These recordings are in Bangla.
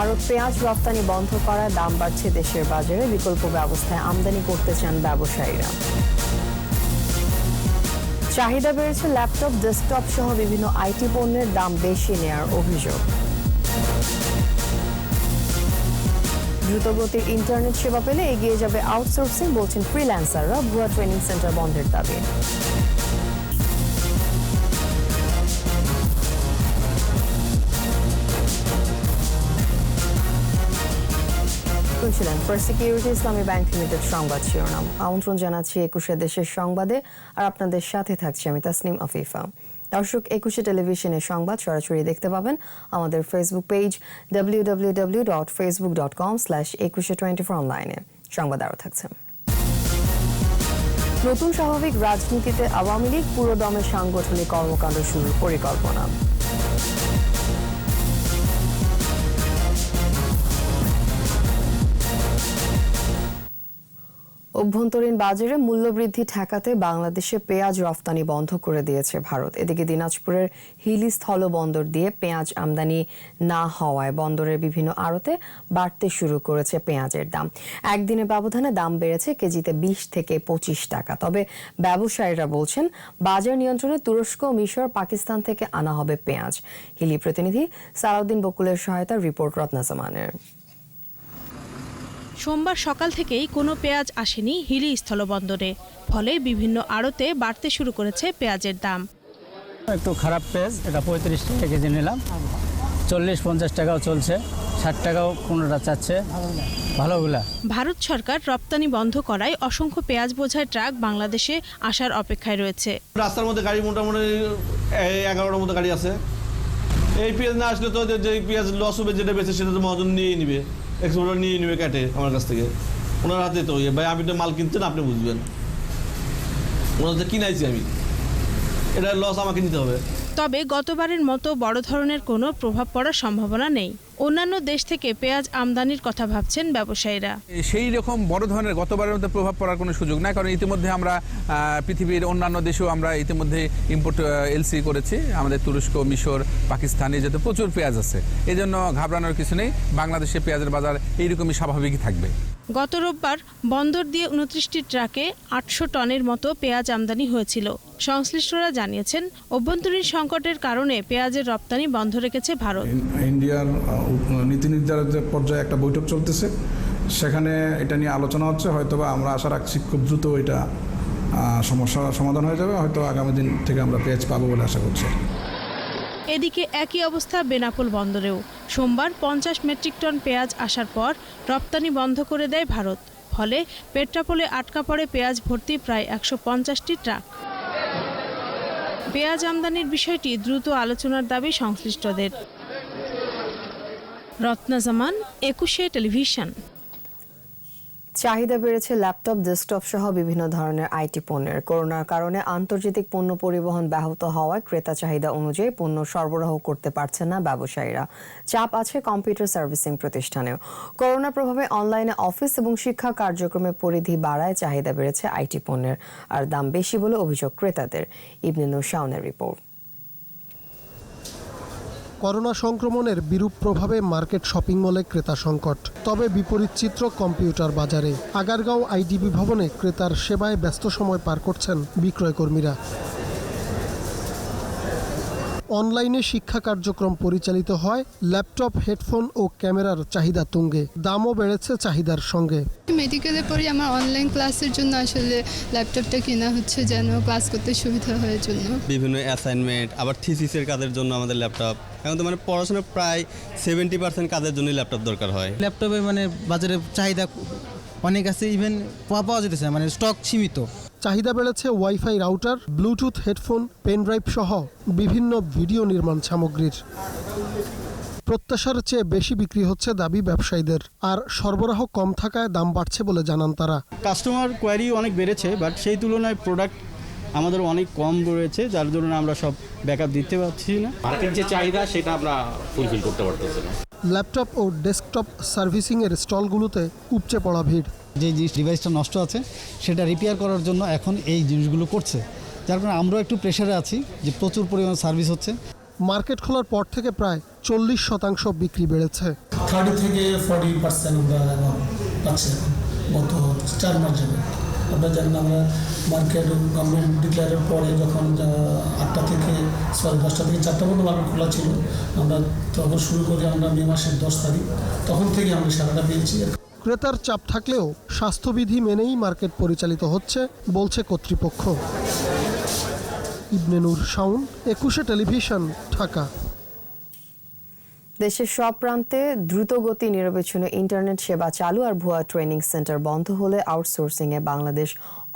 ভারত পেঁয়াজ রপ্তানি বন্ধ করায় দাম বাড়ছে দেশের বাজারে, বিকল্প ব্যবস্থায় আমদানি করতে চান ব্যবসায়ীরা। চাহিদা বেড়েছে ল্যাপটপ, ডেস্কটপ সহ বিভিন্ন আইটি পণ্যের দাম বেশি নেয়ার অভিযোগ। দ্রুতগতির ইন্টারনেট সেবা পেলে এগিয়ে যাবে আউটসোর্সিং, বলছেন ফ্রিল্যান্সাররা। ভুয়া ট্রেনিং সেন্টার বন্ধের দাবি। শুনছিলেন first security Islami bank limited সংবাদ শিরোনাম। আমন্ত্রণ জানাচ্ছি 21 দেশের সংবাদে, আর আপনাদের সাথে থাকছি আমি তাসনিম আফিফা। দর্শক, 21 টেলিভিশনের সংবাদ সরাসরি দেখতে পাবেন আমাদের ফেসবুক পেজ www.facebook.com/2124 অনলাইনে। সংবাদ আরও থাকছে। নতুন স্বাভাবিক রাজনীতিতে আওয়ামী লীগ পুরোদমে সাংগঠনিক কর্মকাণ্ড শুরুর পরিকল্পনা। অভ্যন্তরীণ বাজারে মূল্যবৃদ্ধি ঠেকাতে বাংলাদেশে পেঁয়াজ রফতানি বন্ধ করে দিয়েছে ভারত। এদিকে দিনাজপুরের হিলি স্থলবন্দর দিয়ে পেঁয়াজ আমদানি না হওয়ায় বন্দরের বিভিন্ন আড়তে বাড়তে শুরু করেছে পেঁয়াজের দাম। একদিনের ব্যবধানে দাম বেড়েছে কেজিতে 20 থেকে 25 টাকা। তবে ব্যবসায়ীরা বলছেন বাজার নিয়ন্ত্রণে তুরস্ক, মিশর, পাকিস্তান থেকে আনা হবে পেঁয়াজ। হিলি প্রতিনিধি সালাউদ্দিন বকুলের সহায়তায় রিপোর্ট রত্না জামানের। সোমবার সকাল থেকেই কোনো পেঁয়াজ আসেনি হিলি স্থলবন্দরে, ফলে বিভিন্ন আড়তে বাড়তে শুরু করেছে পেঁয়াজের দাম। একটু খারাপ পেঁয়াজ, এটা 35 টাকা কেজি নিলাম, 40-50 টাকাও চলছে, 60 টাকাও কোনোটা চাচ্ছে ভালোগুলা। ভারত সরকার রপ্তানি বন্ধ করায় অসংখ্য পেঁয়াজ বোঝাই ট্রাক বাংলাদেশে আসার অপেক্ষায় রয়েছে। রাস্তার মধ্যে গাড়ি মোটামুটি 11টার মতো গাড়ি আছে। এই পেঁয়াজ না আসলে তো যে পেঁয়াজ লস হবে, যেটা বেঁচে সেটা তো মহাজন নিয়েই নিবে, এক্সপোর্টার নিয়ে নিবে কাটে আমার কাছ থেকে। ওনার হাতে তো ভাই, আমি তো মাল কিনতেন, আপনি বুঝবেন, ওনার তো কিনাইছি আমি, এটা লস আমাকে নিতে হবে। তবে গতবারের মতো বড় ধরনের কোনো প্রভাব পড়ার সম্ভাবনা নেই। অন্যান্য দেশ থেকে পেঁয়াজ আমদানির কথা ভাবছেন ব্যবসায়ীরা। সেই রকম বড় ধরনের গতবারের মধ্যে প্রভাব পড়ার কোনো সুযোগ নাই, কারণ ইতিমধ্যে আমরা পৃথিবীর অন্যান্য দেশেও আমরা ইতিমধ্যে ইম্পোর্ট এলসি করেছি। আমাদের তুরস্ক, মিশর, পাকিস্তানে যাতে প্রচুর পেঁয়াজ আছে, এই জন্য ঘাবড়ানোর কিছু নেই। বাংলাদেশে পেঁয়াজের বাজার এইরকমই স্বাভাবিকই থাকবে। গত রোববার বন্দর দিয়ে 29টি ট্রাকে 800 টনের মতো পেঁয়াজ আমদানি হয়েছিল। সংশ্লিষ্টরা জানিয়েছেন অভ্যন্তরীণ সংকটের কারণে পেঁয়াজের রপ্তানি বন্ধ রেখেছে ভারত। ইন্ডিয়ার নীতি নির্ধারণের পর্যায়ে একটা বৈঠক চলতেছে, সেখানে এটা নিয়ে আলোচনা হচ্ছে। হয়তোবা আমরা আশা রাখছি খুব দ্রুত এটা সমস্যার সমাধান হয়ে যাবে। হয়তো আগামী দিন থেকে আমরা পেঁয়াজ পাবো বলে আশা করছি। এদিকে একই অবস্থা বেনাপোল বন্দরেও। সোমবার 50 মেট্রিক টন পেঁয়াজ আসার পর রপ্তানি বন্ধ করে দেয় ভারত। ফলে পেট্রাপোলে আটকা পড়ে পেঁয়াজ ভর্তি প্রায় 150টি ট্রাক। পেঁয়াজ আমদানির বিষয়টি দ্রুত আলোচনার দাবি সংশ্লিষ্টদের। রত্না জামান, 21 টেলিভিশন। চাহিদা বেড়েছে ল্যাপটপ, ডেস্কটপ সহ বিভিন্ন ধরনের আইটি পণ্যের। করোনার কারণে আন্তর্জাতিক পণ্য পরিবহন ব্যাহত হওয়ায় ক্রেতা চাহিদা অনুযায়ী পণ্য সরবরাহ করতে পারছেন না ব্যবসায়ীরা। চাপ আছে কম্পিউটার সার্ভিসিং প্রতিষ্ঠানেও। করোনার প্রভাবে অনলাইনে অফিস এবং শিক্ষা কার্যক্রমের পরিধি বাড়ায় চাহিদা বেড়েছে আইটি পণ্যের, আর দাম বেশি বলে অভিযোগ ক্রেতাদের। ইবনে নূর শাওনের রিপোর্ট। করোনা সংক্রমণের বিরূপ প্রভাবে মার্কেট শপিং মলে ক্রেতা সংকট। তবে বিপরীত চিত্র কম্পিউটার বাজারে। আগারগাঁও আইডিবি ভবনে ক্রেতার সেবায় ব্যস্ত সময় পার করছেন বিক্রয়কর্মীরা। অনলাইনে শিক্ষা কার্যক্রম পরিচালিত হয়। ল্যাপটপ, হেডফোন ও ক্যামেরার চাহিদা তুঙ্গে। দামও বেড়েছে চাহিদার সঙ্গে। মেডিকেলে পড়ি, আমার অনলাইন ক্লাসের জন্য আসলে ল্যাপটপটা কেনা হচ্ছে, যেন ক্লাস করতে সুবিধা হয় জন্য। বিভিন্ন অ্যাসাইনমেন্ট, আবার থিসিসের কাজের জন্য আমাদের ল্যাপটপ, এখন তো মানে পড়াশোনার প্রায় 70% কাজের জন্য ল্যাপটপ দরকার হয়। ল্যাপটপে মানে বাজারে চাহিদা অনেক আছে, ইভেন পাওয়া যেতেছে, মানে স্টক সীমিত। চাহিদা বেড়েছে wifi router, bluetooth headphone, pen drive সহ বিভিন্ন ভিডিও নির্মাণ সামগ্রীর। প্রত্যাশার চেয়ে বেশি বিক্রি হচ্ছে দাবি ব্যবসায়ীদের, আর সরবরাহ কম থাকায় দাম বাড়ছে বলে জানান তারা। কাস্টমার কোয়ারি অনেক বেড়েছে, বাট সেই তুলনায় প্রোডাক্ট আমাদের অনেক কম রয়েছে, যার জন্য আমরা সব ব্যাকআপ দিতে পারছি না। মার্কেট যে চাহিদা সেটা আমরা ফুলফিল করতে পারতেছি না। ল্যাপটপ ও ডেস্কটপ সার্ভিসিংয়ের স্টলগুলোতে উপচে পড়া ভিড়। যে ডিভাইসটা নষ্ট আছে সেটা রিপেয়ার করার জন্য এখন এই জিনিসগুলো করছে, যার কারণে আমরাও একটু প্রেশারে আছি যে প্রচুর পরিমাণ সার্ভিস হচ্ছে। মার্কেট খোলার পর থেকে প্রায় 40% বিক্রি বেড়েছে। 30 থেকে 40% আমরা পাচ্ছি গত 4 মাস যাবে। আপনারা জানেন আমরা মার্কেট গভর্নমেন্ট ডিক্লেয়ারের পরে যখন 10টা থেকে 4টা পর্যন্ত মার্কেট খোলা ছিল, আমরা তখন শুরু করি আমরা মে মাসের 10 তারিখ, তখন থেকে আমরা সারাটা পেয়েছি। ক্রেতার চাপ থাকলেও স্বাস্থ্যবিধি মেনেই মার্কেট পরিচালিত হচ্ছে বলছে কর্তৃপক্ষ। ইবনে নূর শাওন, 21 টেলিভিশন, ঢাকা। দেশের সব প্রান্তে দ্রুতগতি নিরবিচ্ছিন্ন ইন্টারনেট সেবা চালু আর ভুয়া ট্রেনিং সেন্টার বন্ধ হলে আউটসোর্সিংয়ে বাংলাদেশ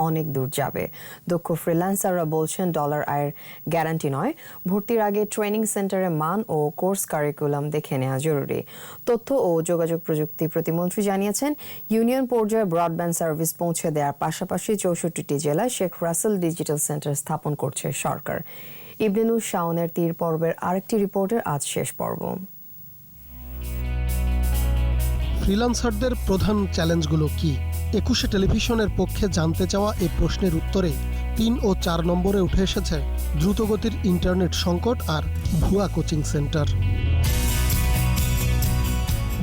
অনেক দূর যাবে। দক্ষ ফ্রিল্যান্সাররা বলছেন ডলার আয়ের গ্যারান্টি নয়, ভর্তির আগে ট্রেনিং সেন্টারের মান ও কোর্স কারিকুলাম দেখে নেওয়া জরুরি। তথ্য ও যোগাযোগ প্রযুক্তি প্রতিমন্ত্রী জানিয়েছেন, ইউনিয়ন পর্যায়ে ব্রডব্যান্ড সার্ভিস পৌঁছে দেওয়ার পাশাপাশি 64টি জেলায় শেখ রাসেল ডিজিটাল সেন্টার স্থাপন করছে সরকার। ইবনে নূর শাওনের 3 পর্বের আরেকটি রিপোর্টের আজ শেষ পর্ব। ফ্রিল্যান্সারদের প্রধান চ্যালেঞ্জগুলো কি? 21 টেলিভিশনের পক্ষে জানতে চাওয়া এই প্রশ্নের উত্তরে 3 ও 4 নম্বরে উঠে এসেছে দ্রুতগতির ইন্টারনেট সংকট আর ভুয়া কোচিং সেন্টার।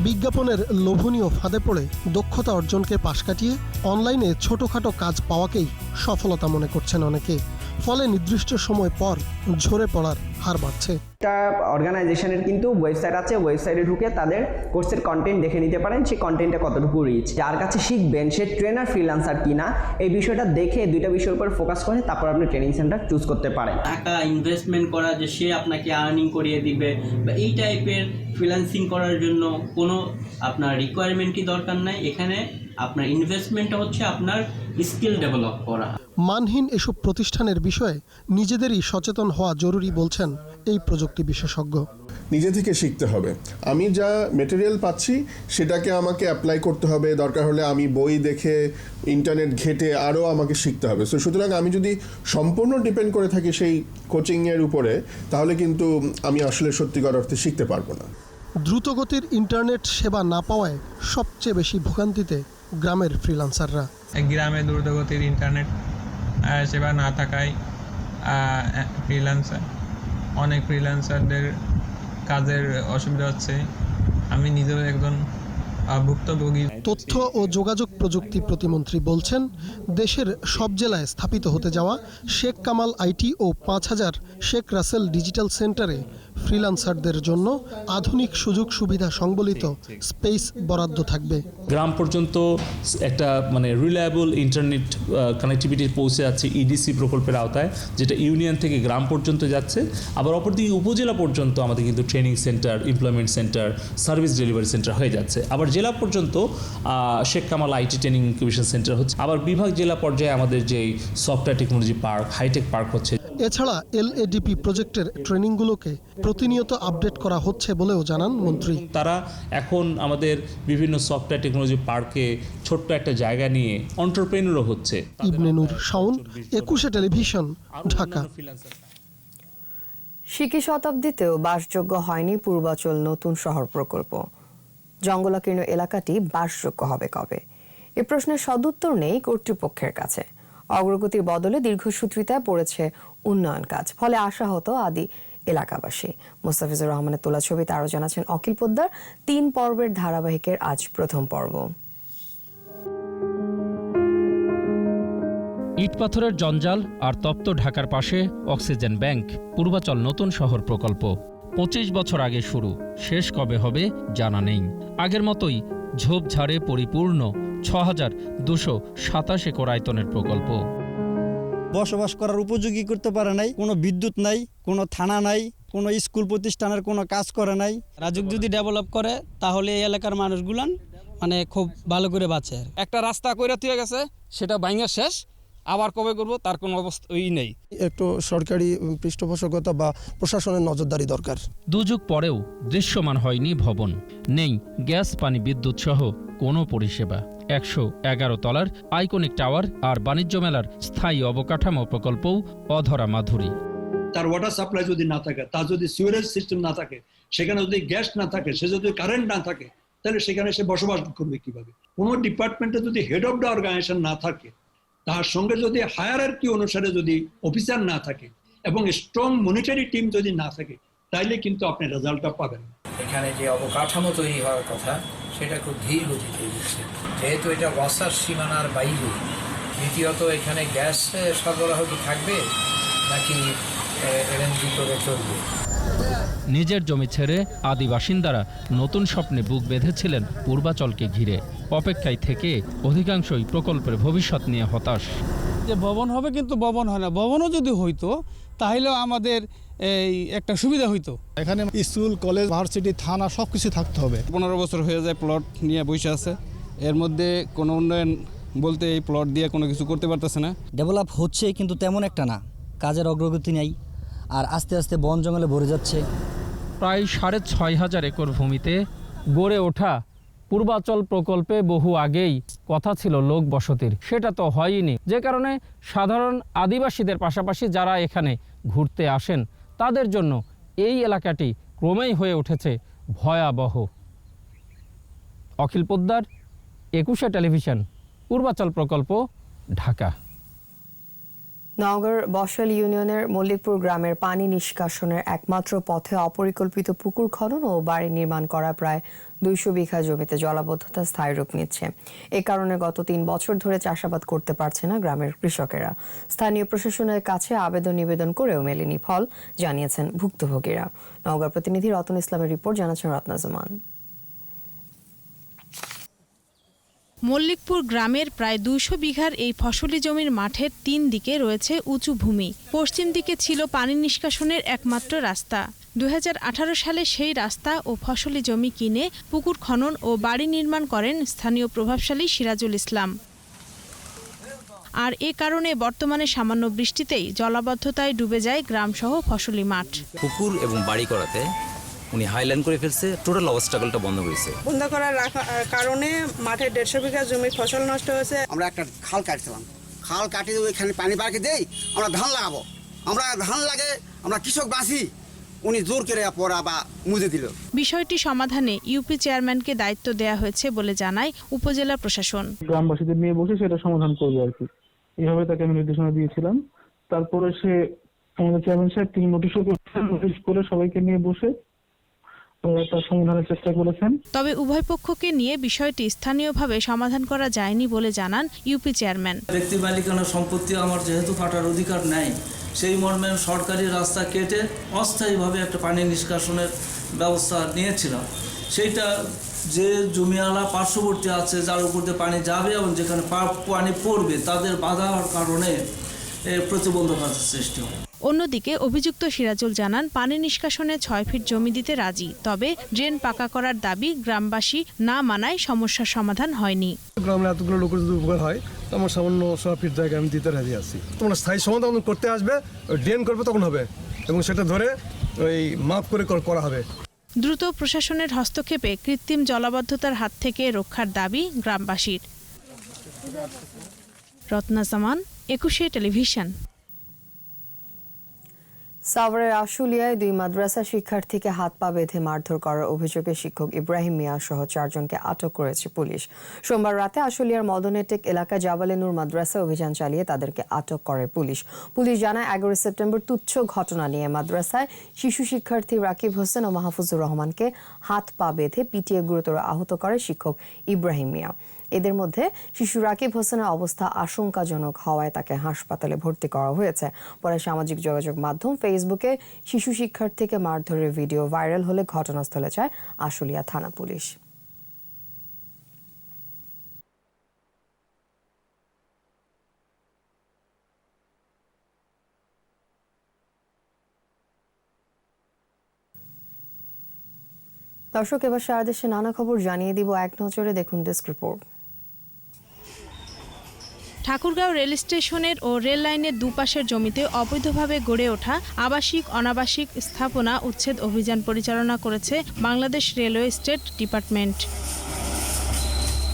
বিজ্ঞাপনের লোভনীয় ফাঁদে পড়ে দক্ষতা অর্জনকে পাশ কাটিয়ে অনলাইনে ছোটখাটো কাজ পাওয়াকেই সফলতা মনে করছেন অনেকে। ফলে নির্দিষ্ট সময় পর ঝরে পড়ার হার বাড়ছে। একটা অর্গানাইজেশনের কিন্তু ওয়েবসাইট আছে, ওয়েবসাইটে ঢুকে তাদের কোর্সের কন্টেন্ট দেখে নিতে পারেন, সেই কন্টেন্টটা কতটুকু রিচ, যার কাছে শিখবেন সে ট্রেনার ফ্রিল্যান্সার কিনা, এই বিষয়টা দেখে 2টা বিষয়ের উপর ফোকাস করে তারপর আপনি ট্রেনিং সেন্টার চুজ করতে পারেন। টাকা ইনভেস্টমেন্ট করা যে সে আপনাকে আর্নিং করিয়ে দিবে বা এই টাইপের ফ্রিল্যান্সিং করার জন্য কোনো আপনার রিকোয়ারমেন্টই দরকার নাই। এখানে আপনার ইনভেস্টমেন্টটা হচ্ছে আপনার স্কিল ডেভেলপ করা। মানহীন এসব প্রতিষ্ঠানের বিষয়ে নিজেদেরই সচেতন হওয়া জরুরি বলছেন এই প্রযুক্তি বিশেষজ্ঞ। নিজে থেকে শিখতে হবে। আমি যা মেটেরিয়াল পাচ্ছি সেটাকে আমাকে অ্যাপ্লাই করতে হবে, দরকার হলে আমি বই দেখে ইন্টারনেট ঘেটে আরও আমাকে শিখতে হবে। সো সুতরাং আমি যদি সম্পূর্ণ ডিপেন্ড করে থাকি সেই কোচিংয়ের উপরে, তাহলে কিন্তু আমি আসলে সত্যিকার অর্থে শিখতে পারবো না। দ্রুতগতির ইন্টারনেট সেবা না পাওয়ায় সবচেয়ে বেশি ভোগান্তিতে গ্রামের ফ্রিল্যান্সাররা। গ্রামে দ্রুতগতির ইন্টারনেট সেবা না থাকায় অনেক ফ্রিল্যান্সারদের কাজের অসুবিধা হচ্ছে। আমি নিজেও একজন ভুক্তভোগী। তথ্য ও যোগাযোগ প্রযুক্তি প্রতিমন্ত্রী বলছেন, দেশের সব জেলায় স্থাপিত হতে যাওয়া শেখ কামাল আইটি ও 5000 শেখ রাসেল ডিজিটাল সেন্টারে ফ্রিল্যান্সারদের জন্য আধুনিক সুযোগ সুবিধা সংবলিত স্পেস বরাদ্দ থাকবে। গ্রাম পর্যন্ত একটা রিলায়েবল ইন্টারনেট কানেক্টিভিটি পৌঁছে যাচ্ছে ইডিসি প্রকল্পের আওতায়, যেটা ইউনিয়ন থেকে গ্রাম পর্যন্ত যাচ্ছে। আবার অপরদিকে উপজেলা পর্যন্ত আমাদের কিন্তু training centre, employment centre, service delivery centre হয়ে যাচ্ছে। আবার জেলা পর্যন্ত Sheikh Kamal IT training incubation centre হচ্ছে। আবার বিভাগ জেলা পর্যায়ে আমাদের যে software technology park, hi tech park হচ্ছে। এছাড়া এলএডিপি প্রজেক্টের ট্রেনিংগুলোকে প্রতিনিয়ত আপডেট করা হচ্ছে বলেও জানান মন্ত্রী। তারা এখন আমাদের বিভিন্ন সফটওয়্যার টেকনোলজি পার্কে ছোট্ট একটা জায়গা নিয়ে এন্টারপ্রেনিউরও হচ্ছে। ইবনে নূর শাওন, 21 টেলিভিশন, ঢাকা। শিকি শতাব্দীতেও বাসযোগ্য হয়নি পূর্বাচল নতুন শহর প্রকল্প। জঙ্গলাকীর্ণ এলাকাটি বাসযোগ্য হবে কবে? এ প্রশ্নের সদুত্তর নেই কর্তৃপক্ষের কাছে। অগ্রগতির বদলে দীর্ঘসূত্রিতায় পড়েছে উন্নয়ন কাজ, ফলে আশাহত আদি এলাকাবাসী। মোস্তাফিজুর রহমানের তোলা ছবিতে আরও জানাচ্ছেন অখিল পোদ্দার। 3 পর্বের ধারাবাহিকের আজ প্রথম পর্ব। ইটপাথরের জঞ্জাল আর তপ্ত ঢাকার পাশে অক্সিজেন ব্যাংক, পূর্বাচল নতুন শহর প্রকল্প 25 বছর আগে শুরু, শেষ কবে হবে জানা নেই। আগের মতোই ঝোপঝাড়ে পরিপূর্ণ 6227 একর আয়তনের প্রকল্প। বসবাস করার উপযোগী করতে পারে নাই, কোনো বিদ্যুৎ নাই, কোনো থানা নাই, কোনো স্কুল প্রতিষ্ঠানের কোনো কাজ করে নাই। রাজুক যদি ডেভেলপ করে তাহলে এই এলাকার মানুষগুলান খুব ভালো করে বাঁচে। একটা রাস্তা কইরা দিয়ে গেছে, সেটা ভাঙা শেষ, আবার কবে করব তার কোনো অবস্থাই নেই। একটু সরকারি পৃষ্ঠপোষকতা বা প্রশাসনের নজরদারি দরকার। দুযুগ পরেও দৃশ্যমান হয়নি ভবন, নেই গ্যাস, পানি, বিদ্যুৎ সহ কোনো পরিষেবা। 111 তলার আইকনিক টাওয়ার আর বাণিজ্য মেলার স্থায়ী অবকাঠামো প্রকল্পও অধরা মাধুরী। তার ওয়াটার সাপ্লাই যদি না থাকে, তার যদি সিউরেজ সিস্টেম না থাকে, সেখানে যদি গ্যাস না থাকে, সে যদি কারেন্ট না থাকে, তাহলে সেখানে সে বসবাস করবে কিভাবে? কোনো ডিপার্টমেন্টে যদি হেড অফ দ্য অর্গানাইজেশন না থাকে, তার সঙ্গে যদি হায়ারার্কি অনুসারে যদি অফিসার না থাকে এবং স্ট্রং মনিটারি টিম যদি না থাকে, তাইলে কিন্তু আপনি রেজাল্টটা পাবেন। এখানে যে অবকাঠামো তৈরি হওয়ার কথা সেটা খুব ধীর গতিতে হচ্ছে, যেহেতু এটা ওয়াসার সীমানার বাইরে। দ্বিতীয়ত এখানে গ্যাস সরবরাহ কি থাকবে নাকি এলএনজি করে চলবে? নিজের জমি ছেড়ে আদি বাসিন্দারা নতুন স্বপ্নে বুক বেঁধেছিলেন পূর্বাচলকে ঘিরে। অপেক্ষায় থেকে অধিকাংশই প্রকল্পের ভবিষ্যৎ নিয়ে হতাশ। যে ভবন হবে কিন্তু ভবন হয় না, ভবনও যদি হইতো তাহলেও আমাদের এই একটা সুবিধা হইতো। এখানে স্কুল, কলেজ, ভার্সিটি, থানা সব কিছু থাকতে হবে। 15 বছর হয়ে যায় প্লট নিয়ে বসে আছে, এর মধ্যে কোনো উন্নয়ন বলতে এই প্লট দিয়ে কোনো কিছু করতে পারতেছে না। ডেভেলপ হচ্ছে কিন্তু তেমন একটা না, কাজের অগ্রগতি নেই, আর আস্তে আস্তে বন জঙ্গলে ভরে যাচ্ছে। প্রায় 6,500 একর ভূমিতে গড়ে ওঠা পূর্বাচল প্রকল্পে বহু আগেই কথা ছিল লোক বসতির, সেটা তো হয়নি, যে কারণে সাধারণ আদিবাসীদের পাশাপাশি যারা এখানে ঘুরতে আসেন তাদের জন্য এই এলাকাটি ক্রমেই হয়ে উঠেছে ভয়াবহ। অখিল পোদ্দার, 21 টেলিভিশন, পূর্বাচল প্রকল্প, ঢাকা। নওগাঁর বসাল ইউনিয়নের মল্লিকপুর গ্রামের পানি নিষ্কাশনের একমাত্র পথে অপরিকল্পিত পুকুর খনন ও বাড়ি নির্মাণ করা প্রায় 200 বিঘা জমিতে জলাবদ্ধতা স্থায়ী রূপ নিচ্ছে। এ কারণে গত 3 বছর ধরে চাষাবাদ করতে পারছে না গ্রামের কৃষকেরা। স্থানীয় প্রশাসনের কাছে আবেদন নিবেদন করেও মেলেনি ফল, জানিয়েছেন ভুক্তভোগীরা। নওগাঁর প্রতিনিধি রতন ইসলামের রিপোর্ট, জানাচ্ছেন রত্নাজমান। মল্লিকপুর গ্রামের প্রায় 200 বিঘার এই ফসলি জমির মাঠের 3 দিকে রয়েছে উঁচু ভূমি। পশ্চিম দিকে ছিল পানি নিষ্কাশনের একমাত্র রাস্তা। 2018 সালে সেই রাস্তা ও ফসলি জমি কিনে পুকুর খনন ও বাড়ি নির্মাণ করেন স্থানীয় প্রভাবশালী সিরাজুল ইসলাম। আর এ কারণে বর্তমানে সামান্য বৃষ্টিতেই জলাবদ্ধতায় ডুবে যায় গ্রামসহ ফসলি মাঠ। পুকুর এবং বাড়ি করাতে উনি হাইল্যান্ড করে ফেলছে, টোটাল অবস্ট্রাগলটা বন্ধ করেছে। বন্ধ করার কারণে মাঠে 150 বিঘা জমির ফসল নষ্ট হয়েছে। আমরা একটা খাল কাটছিলাম, খাল কাটিয়ে ওইখানে পানি পার্কে দেই, আমরা ধান লাগাবো, আমরা ধান লাগে, আমরা কৃষক বাঁচি, উনি জোর করে পড়া বা মুজে দিল। বিষয়টি সমাধানে ইউপি চেয়ারম্যানকে দায়িত্ব দেওয়া হয়েছে বলে জানায় উপজেলা প্রশাসন। গ্রামবাসীদের নিয়ে বসে সেটা সমাধান করবে আর কি, এইভাবে তাকে আমি নির্দেশনা দিয়েছিলাম। তারপরে সে আমাদের চেয়ারম্যান সাহেব তিনি নোটিশ করে সবাইকে নিয়ে বসে সমাধানের চেষ্টা করেছেন। তবে উভয় পক্ষকে নিয়ে বিষয়টি স্থানীয়ভাবে সমাধান করা যায়নি বলে জানান ইউপি চেয়ারম্যান। ব্যক্তি মালিকানা সম্পত্তি আমার যেহেতু কাটার অধিকার নাই, সেই মর্মে সরকারি রাস্তা কেটে অস্থায়ীভাবে একটা পানি নিষ্কাশনের ব্যবস্থা নিয়েছিলাম। সেইটা যে জমিওয়ালা পার্শ্ববর্তী আছে, যার উপর দিয়ে পানি যাবে এবং যেখানে পানি পড়বে তাদের বাধা হওয়ার কারণে প্রতিবন্ধকতার সৃষ্টি হয়। অন্যদিকে অভিযুক্ত সিরাজুল জানান পানি নিষ্কাশনে 6 ফিট জমি দিতে রাজি, তবে ড্রেন পাকা করার দাবি গ্রামবাসী না মানায় সমস্যার সমাধান হয়নি। গ্রামের এতগুলো লোকের যদি উপকার হয় তো আমার সামান্য 6 ফিট জায়গা আমি দিতে রাজি আছি। তোমরা স্থায়ী সমাধান করতে আসবে, ড্রেন করবে তখন হবে, এবং সেটা ধরে ওই মাপ করে করা হবে। দ্রুত প্রশাসনের হস্তক্ষেপে কৃত্রিম জলাবদ্ধতার হাত থেকে রক্ষার দাবি গ্রামবাসীর। রত্নাজামান, 21 টেলিভিশন। সাভারের আশুলিয়ায় 2 মাদ্রাসা শিক্ষার্থীকে হাত পা বেঁধে মারধর করার অভিযোগে শিক্ষক ইব্রাহিম মিয়া সহ 4 জনকে আটক করেছে পুলিশ। সোমবার রাতে আশুলিয়ার মদনেটেক এলাকায় জাবালে নূর মাদ্রাসা অভিযান চালিয়ে তাদেরকে আটক করে পুলিশ। পুলিশ জানায় 11 সেপ্টেম্বর তুচ্ছ ঘটনা নিয়ে মাদ্রাসায় শিশু শিক্ষার্থী রাকিব হোসেন ও মাহফুজুর রহমানকে হাত পা বেঁধে পিটিয়ে গুরুতর আহত করে শিক্ষক ইব্রাহিম মিয়া। এদের মধ্যে শিশু রাকিব হোসেনের অবস্থা আশঙ্কাজনক হওয়ায় তাকে হাসপাতালে ভর্তি করা হয়েছে। পরে সামাজিক যোগাযোগ মাধ্যম ফেসবুকে শিশু শিক্ষার্থীকে মারধরের ভিডিও ভাইরাল হলে ঘটনাস্থলে যায় আশুলিয়া থানা পুলিশ। দর্শক, এবার সারা দেশে নানা খবর জানিয়ে দিব এক নজরে, দেখুন ডেস্ক রিপোর্ট। ঠাকুরগাঁও রেল স্টেশনের ও রেল লাইনের দুপাশের জমিতে অবৈধভাবে গড়ে ওঠা আবাসিক অনাবাসিক স্থাপনা উচ্ছেদ অভিযান পরিচালনা করেছে বাংলাদেশ রেলওয়ে স্টেট ডিপার্টমেন্ট।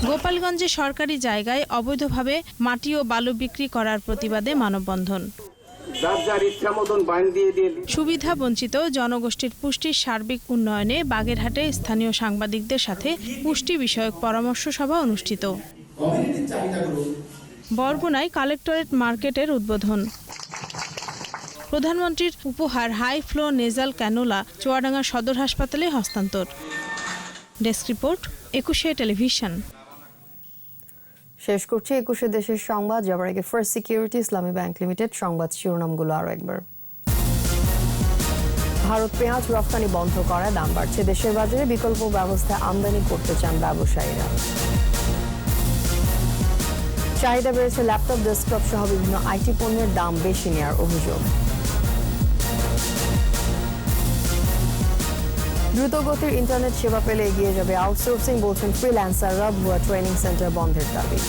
গোপালগঞ্জে সরকারি জায়গায় অবৈধভাবে মাটি ও বালু বিক্রি করার প্রতিবাদে মানববন্ধন। সুবিধা বঞ্চিত জনগোষ্ঠীর পুষ্টির সার্বিক উন্নয়নে বাগেরহাটে স্থানীয় সাংবাদিকদের সাথে পুষ্টি বিষয়ক পরামর্শ সভা অনুষ্ঠিত। বরগুনায় কালেক্টরেট মার্কেটের উদ্বোধন। প্রধানমন্ত্রীর উপহার high flow nasal cannula Chuadanga সদর হাসপাতালে হস্তান্তর। Desk report, 21 television. শেষ করছি 21 দেশের সংবাদ। যাবার আগে first security Islami bank limited সংবাদ শিরোনামগুলো আরও একবার। ভারত পেঁয়াজ রফতানি বন্ধ করায় দাম বাড়ছে, দেশের বাজারে বিকল্প ব্যবস্থায় আমদানি করতে চান ব্যবসায়ীরা। চাহিদা বেড়েছে ল্যাপটপ, ডেস্কটপ সহ বিভিন্ন আইটি পণ্যের দাম বেশি নেওয়ার অভিযোগ। দ্রুতগতির ইন্টারনেট সেবা পেলে এগিয়ে যাবে আউটসোর্সিং, বলছেন ফ্রিল্যান্সাররা। ভুয়া ট্রেনিং সেন্টার বন্ধের দাবি।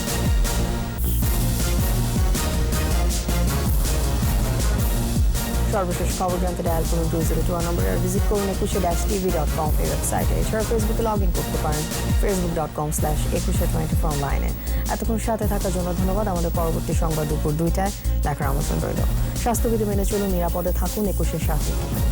সর্বশেষ খবর জানতে ডায়াল করুন 2021 নম্বরে, আর ভিজিট করুন 21-tv.com এই ওয়েবসাইটে। এছাড়া ফেসবুকে লগ ইন করতে পারেন facebook.com/2124 অনলাইনে। এতক্ষণ সাথে থাকার জন্য ধন্যবাদ। আমাদের পরবর্তী সংবাদ দুপুর 2টায় দেখার আমন্ত্রণ রইল। স্বাস্থ্যবিধি মেনে চলুন, নিরাপদে থাকুন, 21-এর সাথে থাকুন।